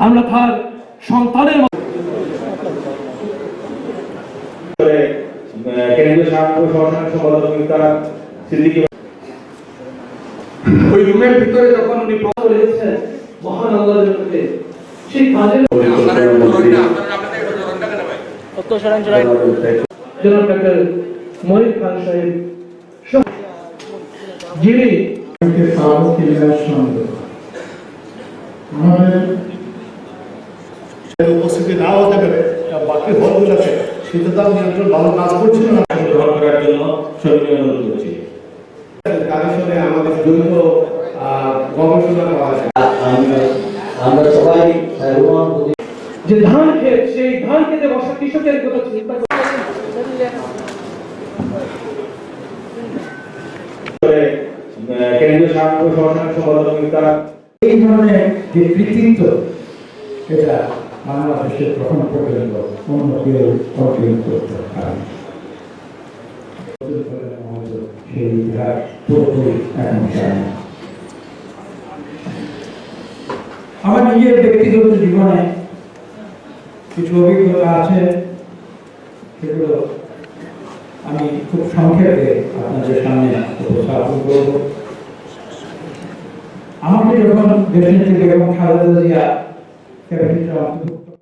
আমরা তার সন্তানের কেন্দ্রীয় সাংগঠনিক সংগঠনের সম্পাদক সিদ্দিকী ওই রুমের ভিতরে যখন উনি বলেছেন মহান আল্লাহর কাছে সেই কাজের জনাব ডক্টর মনির খান সাহেব যিনি আমাদের উপস্থিতি না হতে পারে বাকি হলগুলোতে শীততাপ নিয়ন্ত্রণ ভালো কাজ করছিল না গ্রহণ করার জন্য সবিনয় অনুরোধ করছি। তাদের সঙ্গে আমাদের দ্রুত গবেষণা করা যায়। আমরা সবাই যে ধান ক্ষেত সেই ধান খেতে বসা কৃষকের কথা চিন্তা কেন্দ্রীয় সাংগঠনিক সংগঠনের সম্পাদক এই ধরনের যে কৃতিত্ব এটা বাংলাদেশের প্রথম পর্যন্ত অন্য কেউ অর্জন করতে পারে সেই ইতিহাস পুরোপুরি এখন জানে। আমার নিজের ব্যক্তিগত জীবনে কিছু অভিজ্ঞতা আছে, সেগুলো আমি খুব সংক্ষেপে আপনাদের সামনে উপস্থাপন করব। আমাকে যখন দেশনেত্রী বেগম খালেদা জিয়া ক্যাবিনেটে অন্তর্ভুক্ত